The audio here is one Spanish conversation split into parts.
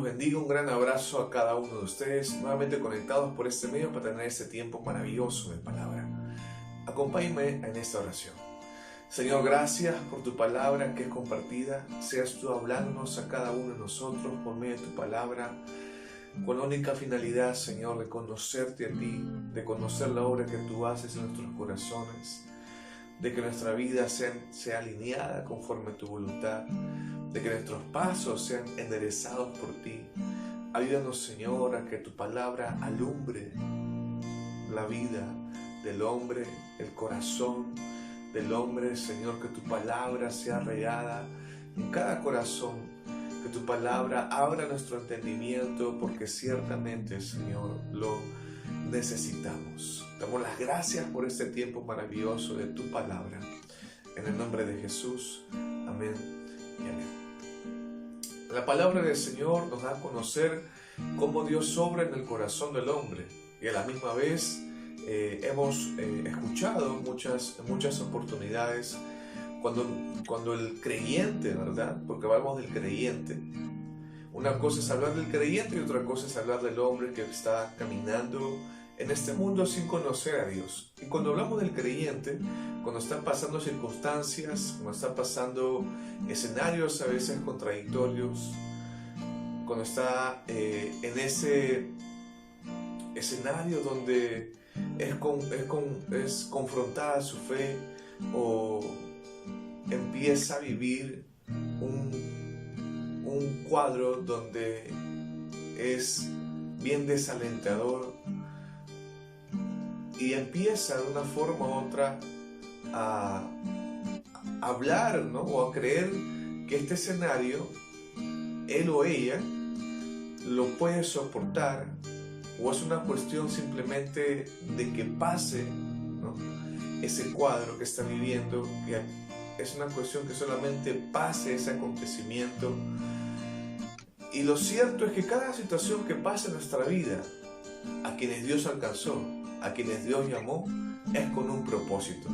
bendiga, un gran abrazo a cada uno de ustedes, nuevamente conectados por este medio para tener este tiempo maravilloso de palabra. Acompáñenme en esta oración. Señor, gracias por tu palabra que es compartida. Seas tú hablándonos a cada uno de nosotros por medio de tu palabra, con la única finalidad, Señor, de conocerte a ti, de conocer la obra que tú haces en nuestros corazones, de que nuestra vida sea alineada conforme a tu voluntad, de que nuestros pasos sean enderezados por ti. Ayúdanos, Señor, a que tu palabra alumbre la vida del hombre, el corazón del hombre, Señor, que tu palabra sea regada en cada corazón, que tu palabra abra nuestro entendimiento, porque ciertamente, Señor, lo necesitamos. Damos las gracias por este tiempo maravilloso de tu palabra. En el nombre de Jesús. Amén y amén. La palabra del Señor nos da a conocer cómo Dios obra en el corazón del hombre. Y a la misma vez hemos escuchado muchas oportunidades cuando el creyente, ¿verdad? Porque hablamos del creyente. Una cosa es hablar del creyente y otra cosa es hablar del hombre que está caminando en este mundo sin conocer a Dios. Y cuando hablamos del creyente, cuando están pasando circunstancias, cuando están pasando escenarios a veces contradictorios, cuando está en ese escenario donde es confrontada su fe o empieza a vivir un cuadro donde es bien desalentador y empieza de una forma u otra a hablar, ¿no? O a creer que este escenario él o ella lo puede soportar, o es una cuestión simplemente de que pase, ¿no? Ese cuadro que está viviendo, que es una cuestión que solamente pase ese acontecimiento. Y lo cierto es que cada situación que pasa en nuestra vida, a quienes Dios alcanzó, a quienes Dios llamó, es con un propósito.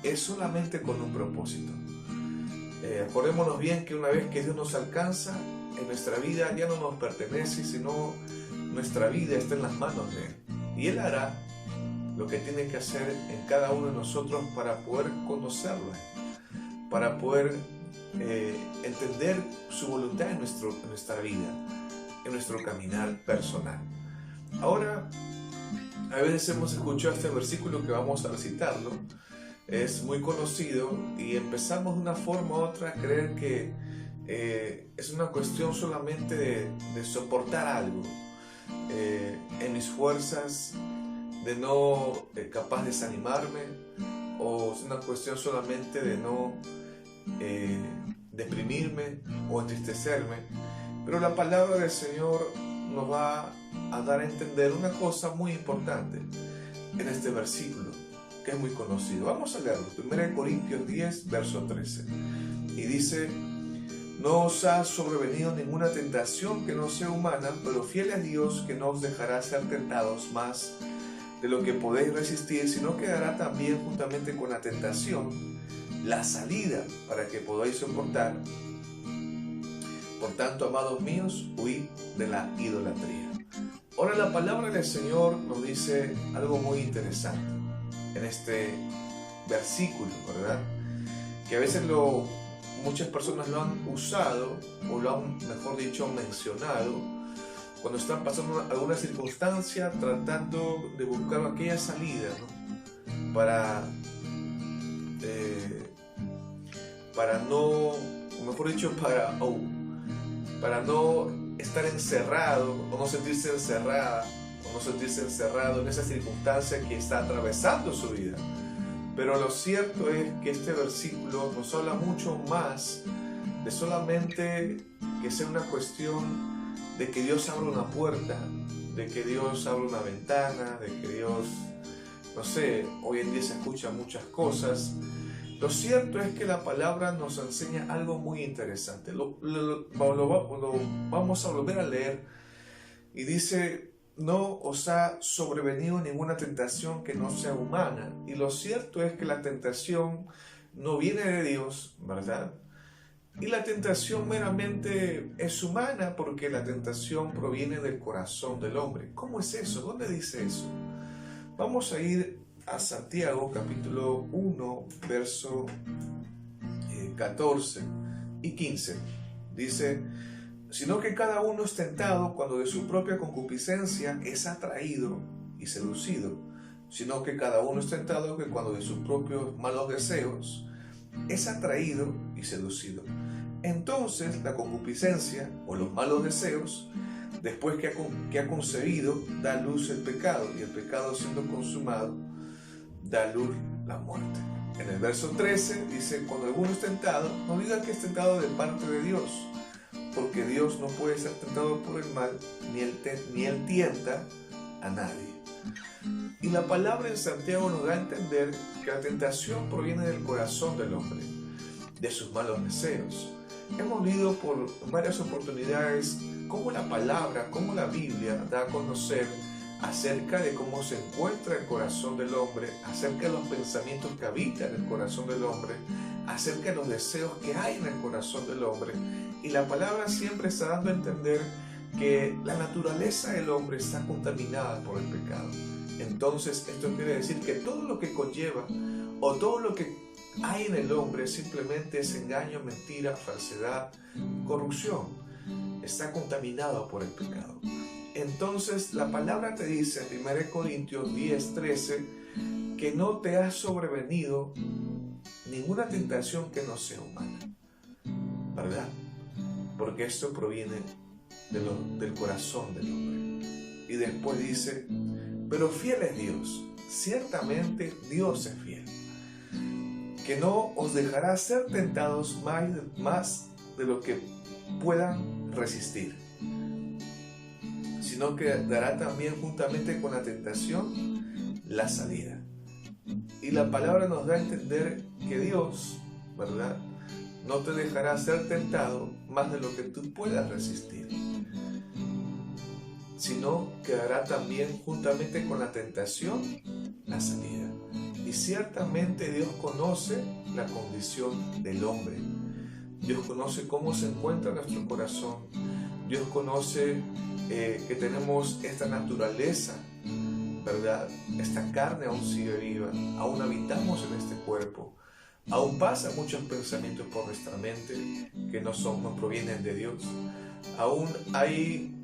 Es solamente con un propósito. Acordémonos bien que una vez que Dios nos alcanza, en nuestra vida ya no nos pertenece, sino nuestra vida está en las manos de Él. Y Él hará lo que tiene que hacer en cada uno de nosotros para poder conocerlo, para poder entender su voluntad en nuestra vida, en nuestro caminar personal. Ahora, a veces hemos escuchado este versículo que vamos a recitarlo, es muy conocido y empezamos de una forma u otra a creer que es una cuestión solamente de soportar algo, en mis fuerzas, de no capaz de desanimarme, o es una cuestión solamente de no deprimirme o entristecerme. Pero la palabra del Señor nos va a dar a entender una cosa muy importante en este versículo que es muy conocido. Vamos a leerlo, 1 Corintios 10, verso 13, y dice: no os ha sobrevenido ninguna tentación que no sea humana, pero fiel a Dios, que no os dejará ser tentados más de lo que podéis resistir, sino que dará también juntamente con la tentación la salida para que podáis soportar. Por tanto, amados míos, huid de la idolatría. Ahora la palabra del Señor nos dice algo muy interesante en este versículo, ¿verdad? Que a veces muchas personas lo han usado, o lo han, mejor dicho, mencionado, cuando están pasando alguna circunstancia, tratando de buscar aquella salida, ¿no? Para no, mejor dicho, para no estar encerrado, o no sentirse encerrada, o no sentirse encerrado en esa circunstancia que está atravesando su vida. Pero lo cierto es que este versículo nos habla mucho más de solamente que sea una cuestión de que Dios abra una puerta, de que Dios abra una ventana, de que Dios, no sé, hoy en día se escuchan muchas cosas. Lo cierto es que la palabra nos enseña algo muy interesante. Lo vamos a volver a leer y dice: no os ha sobrevenido ninguna tentación que no sea humana. Y lo cierto es que la tentación no viene de Dios, ¿verdad? Y la tentación meramente es humana porque la tentación proviene del corazón del hombre. ¿Cómo es eso? ¿Dónde dice eso? Vamos a ir a Santiago capítulo 1, verso 14 y 15. Dice: sino que cada uno es tentado cuando de su propia concupiscencia es atraído y seducido, sino que cada uno es tentado que cuando de sus propios malos deseos es atraído y seducido. Entonces la concupiscencia o los malos deseos, después que ha concebido, da a luz el pecado, y el pecado, siendo consumado, da a luz la muerte. En el verso 13 dice: cuando alguno es tentado, no diga que es tentado de parte de Dios, porque Dios no puede ser tentado por el mal, ni él tienta a nadie. Y la palabra en Santiago nos da a entender que la tentación proviene del corazón del hombre, de sus malos deseos. Hemos leído por varias oportunidades cómo la palabra, cómo la Biblia da a conocer acerca de cómo se encuentra el corazón del hombre, acerca de los pensamientos que habitan en el corazón del hombre, acerca de los deseos que hay en el corazón del hombre. Y la palabra siempre está dando a entender que la naturaleza del hombre está contaminada por el pecado. Entonces esto quiere decir que todo lo que conlleva o todo lo que hay en el hombre simplemente es engaño, mentira, falsedad, corrupción. Está contaminado por el pecado. Entonces la palabra te dice en 1 Corintios 10:13 que no te ha sobrevenido ninguna tentación que no sea humana, ¿verdad? Porque esto proviene del corazón del hombre. Y después dice: pero fiel es Dios, ciertamente Dios es fiel, que no os dejará ser tentados más de lo que puedan resistir, sino que dará también juntamente con la tentación la salida. Y la palabra nos da a entender que Dios, ¿verdad?, no te dejará ser tentado más de lo que tú puedas resistir, sino que dará también juntamente con la tentación la salida. Y ciertamente Dios conoce la condición del hombre. Dios conoce cómo se encuentra nuestro corazón. Dios conoce que tenemos esta naturaleza, ¿verdad? Esta carne aún sigue viva, aún habitamos en este cuerpo, aún pasan muchos pensamientos por nuestra mente que no provienen de Dios. Aún hay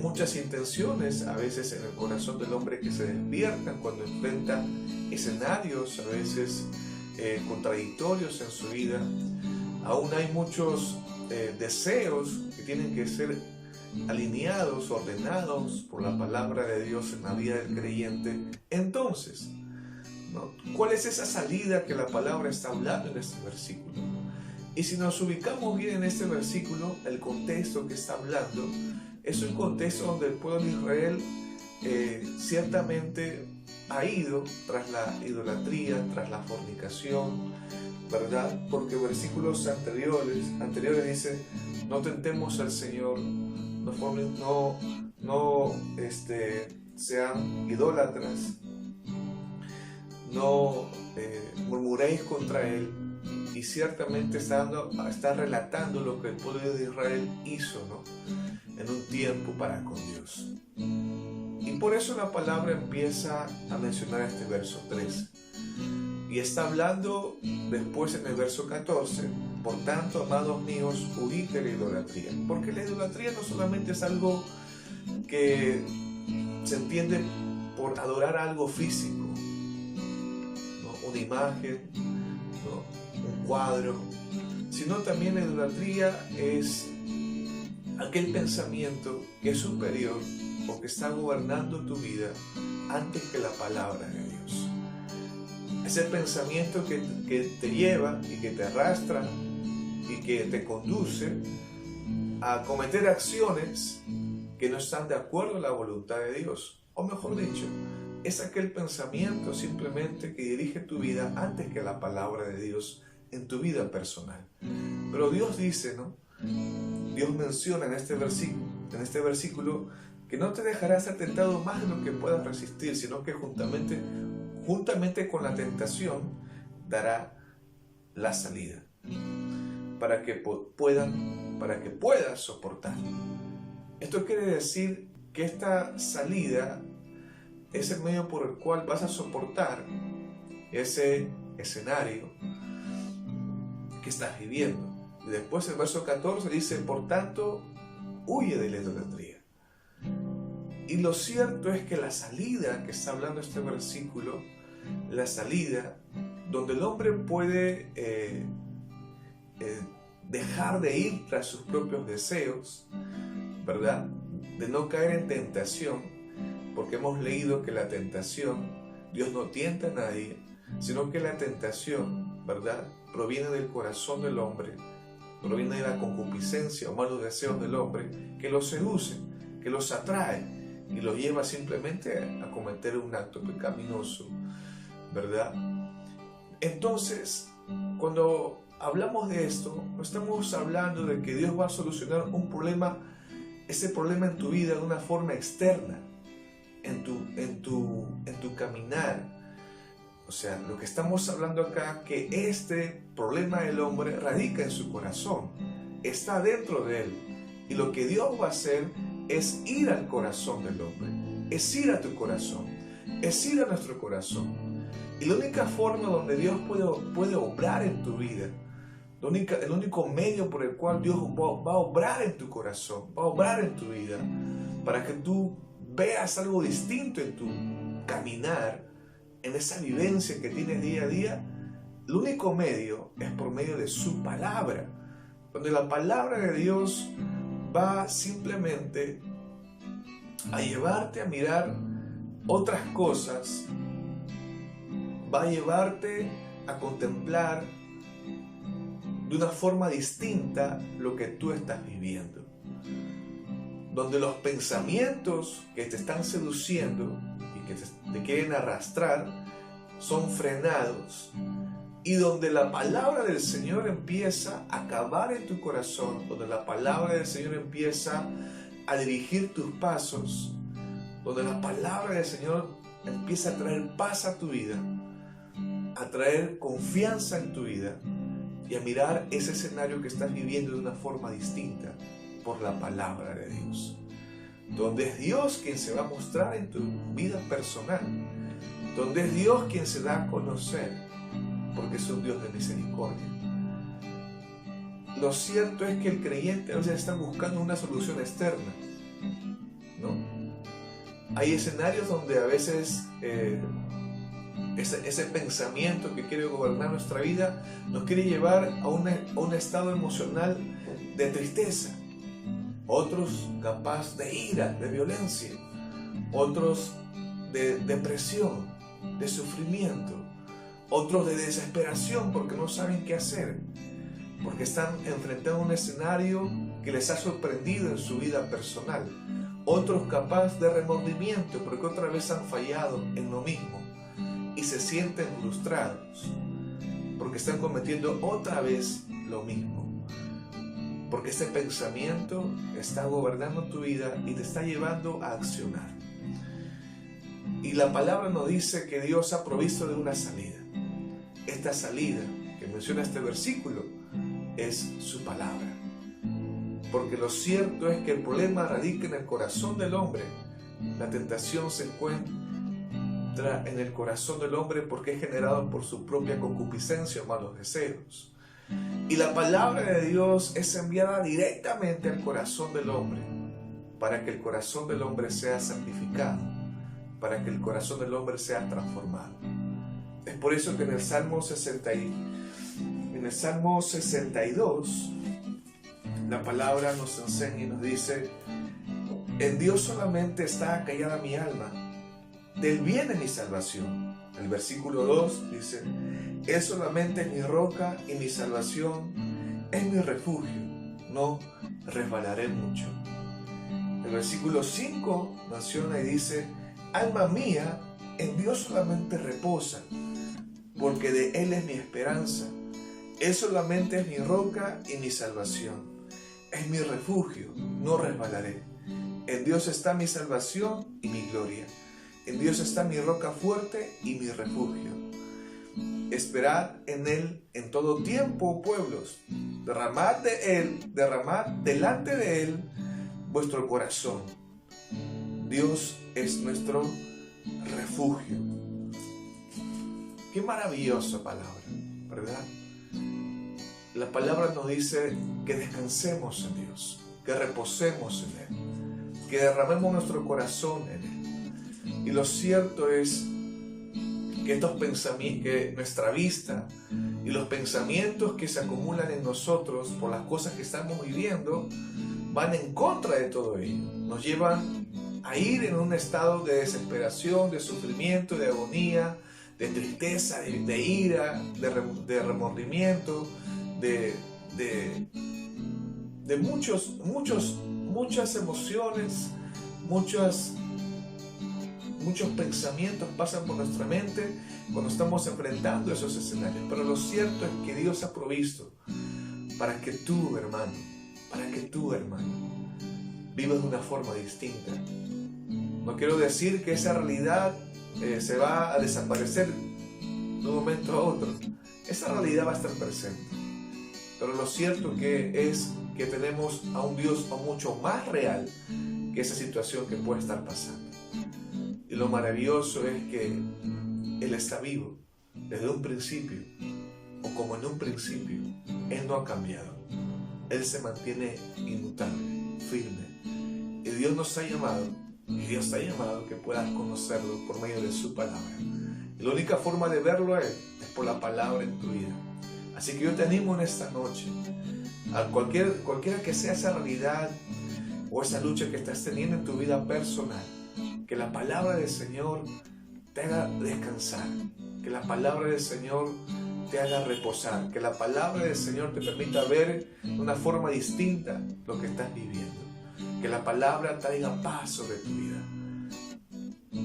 muchas intenciones a veces en el corazón del hombre que se despiertan cuando enfrenta escenarios a veces contradictorios en su vida. Aún hay muchos deseos que tienen que ser alineados, ordenados por la palabra de Dios en la vida del creyente. Entonces, ¿no?, ¿cuál es esa salida que la palabra está hablando en este versículo? Y si nos ubicamos bien en este versículo, el contexto que está hablando es un contexto donde el pueblo de Israel ciertamente ha ido tras la idolatría, tras la fornicación, ¿verdad? Porque versículos anteriores dice: no tentemos al Señor, no sean idólatras, no murmuréis contra Él. Y ciertamente está relatando lo que el pueblo de Israel hizo, ¿no?, en un tiempo para con Dios. Y por eso la palabra empieza a mencionar este verso 3. Y está hablando después en el verso 14: por tanto, amados míos, huid de la idolatría. Porque la idolatría no solamente es algo que se entiende por adorar algo físico, ¿no?, una imagen, ¿no?, un cuadro, sino también la idolatría es aquel pensamiento que es superior o que está gobernando tu vida antes que la palabra de Dios. Ese pensamiento que te lleva y que te arrastra y que te conduce a cometer acciones que no están de acuerdo a la voluntad de Dios. O mejor dicho, es aquel pensamiento simplemente que dirige tu vida antes que la palabra de Dios en tu vida personal. Pero Dios dice, ¿no?, Dios menciona en este versículo que no te dejará ser tentado más de lo que puedas resistir, sino que juntamente con la tentación dará la salida. para que puedas soportar. Esto quiere decir que esta salida es el medio por el cual vas a soportar ese escenario que estás viviendo. Y después el verso 14 dice, por tanto, huye de la idolatría. Y lo cierto es que la salida que está hablando este versículo, la salida donde el hombre puede dejar de ir tras sus propios deseos, ¿verdad? De no caer en tentación, porque hemos leído que la tentación, Dios no tienta a nadie, sino que la tentación, ¿verdad?, proviene del corazón del hombre, proviene de la concupiscencia o malos deseos del hombre, que los seduce, que los atrae y los lleva simplemente a cometer un acto pecaminoso, ¿verdad? Entonces, cuando hablamos de esto, no estamos hablando de que Dios va a solucionar un problema, ese problema en tu vida de una forma externa, en tu caminar. O sea, lo que estamos hablando acá, que este problema del hombre radica en su corazón, está dentro de él. Y lo que Dios va a hacer es ir al corazón del hombre, es ir a tu corazón, es ir a nuestro corazón. Y la única forma donde Dios puede obrar en tu vida, el único medio por el cual Dios va a obrar en tu corazón, va a obrar en tu vida, para que tú veas algo distinto en tu caminar, en esa vivencia que tienes día a día, el único medio es por medio de su palabra, donde la palabra de Dios va simplemente a llevarte a mirar otras cosas, va a llevarte a contemplar de una forma distinta lo que tú estás viviendo, donde los pensamientos que te están seduciendo y que te quieren arrastrar son frenados, y donde la palabra del Señor empieza a acabar en tu corazón, donde la palabra del Señor empieza a dirigir tus pasos, donde la palabra del Señor empieza a traer paz a tu vida, a traer confianza en tu vida y a mirar ese escenario que estás viviendo de una forma distinta por la palabra de Dios, donde es Dios quien se va a mostrar en tu vida personal, donde es Dios quien se da a conocer, porque es un Dios de misericordia. Lo cierto es que el creyente a veces está buscando una solución externa, ¿no? Hay escenarios donde a veces ese pensamiento que quiere gobernar nuestra vida nos quiere llevar a un estado emocional de tristeza, otros capaz de ira, de violencia, otros de depresión, de sufrimiento, otros de desesperación porque no saben qué hacer, porque están enfrentando un escenario que les ha sorprendido en su vida personal, otros capaz de remordimiento porque otra vez han fallado en lo mismo y se sienten frustrados porque están cometiendo otra vez lo mismo, porque este pensamiento está gobernando tu vida y te está llevando a accionar. Y la palabra nos dice que Dios ha provisto de una salida. Esta salida que menciona este versículo es su palabra. Porque lo cierto es que el problema radica en el corazón del hombre. La tentación se encuentra en el corazón del hombre porque es generado por su propia concupiscencia o malos deseos. Y la palabra de Dios es enviada directamente al corazón del hombre para que el corazón del hombre sea santificado, para que el corazón del hombre sea transformado. Es por eso que en el Salmo 62 la palabra nos enseña y nos dice: en Dios solamente está callada mi alma, del bien de mi salvación. El versículo 2 dice: Él solamente es mi roca y mi salvación, es mi refugio, no resbalaré mucho. El versículo 5 menciona y dice: alma mía, en Dios solamente reposa, porque de Él es mi esperanza. Él solamente es mi roca y mi salvación, es mi refugio, no resbalaré. En Dios está mi salvación y mi gloria. En Dios está mi roca fuerte y mi refugio. Esperad en Él en todo tiempo, pueblos. derramad delante de Él vuestro corazón. Dios es nuestro refugio. Qué maravillosa palabra, ¿verdad? La palabra nos dice que descansemos en Dios, que reposemos en Él, que derramemos nuestro corazón en Él. Y lo cierto es que estos pensamientos, que nuestra vista y los pensamientos que se acumulan en nosotros por las cosas que estamos viviendo van en contra de todo ello. Nos llevan a ir en un estado de desesperación, de sufrimiento, de agonía, de tristeza, de ira, de remordimiento, de muchas emociones, muchos pensamientos pasan por nuestra mente cuando estamos enfrentando esos escenarios. Pero lo cierto es que Dios ha provisto para que tú, hermano, vivas de una forma distinta. No quiero decir que esa realidad se va a desaparecer de un momento a otro. Esa realidad va a estar presente. Pero lo cierto es que tenemos a un Dios mucho más real que esa situación que puede estar pasando. Y lo maravilloso es que Él está vivo desde un principio, o como en un principio. Él no ha cambiado. Él se mantiene inmutable, firme. Y Dios nos ha llamado, que puedas conocerlo por medio de su palabra. Y la única forma de verlo a Él es por la palabra en tu vida. Así que yo te animo en esta noche, a cualquiera que sea esa realidad o esa lucha que estás teniendo en tu vida personal, que la palabra del Señor te haga descansar, que la palabra del Señor te haga reposar, que la palabra del Señor te permita ver de una forma distinta lo que estás viviendo, que la palabra traiga paz sobre tu vida.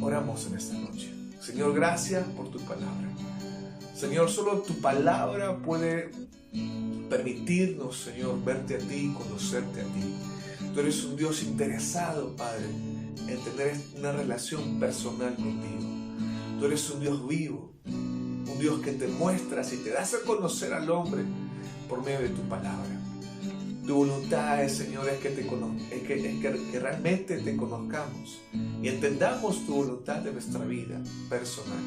Oramos en esta noche. Señor, gracias por tu palabra. Señor, solo tu palabra puede permitirnos, Señor, verte a ti, conocerte a ti. Tú eres un Dios interesado, Padre, en tener una relación personal contigo. Tú eres un Dios vivo, un Dios que te muestras y te das a conocer al hombre por medio de tu palabra. Tu voluntad, Señor, es que realmente te conozcamos y entendamos tu voluntad de nuestra vida personal.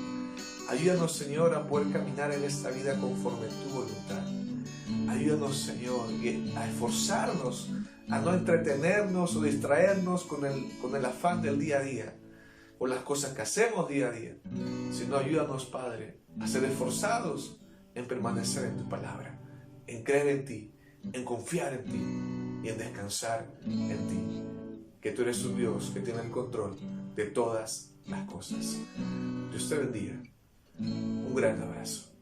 Ayúdanos, Señor, a poder caminar en esta vida conforme a tu voluntad. Ayúdanos, Señor, a esforzarnos, a no entretenernos o distraernos con el afán del día a día, o las cosas que hacemos día a día, sino ayúdanos, Padre, a ser esforzados en permanecer en tu palabra, en creer en ti, en confiar en ti y en descansar en ti, que tú eres un Dios que tiene el control de todas las cosas. Dios te bendiga. Un gran abrazo.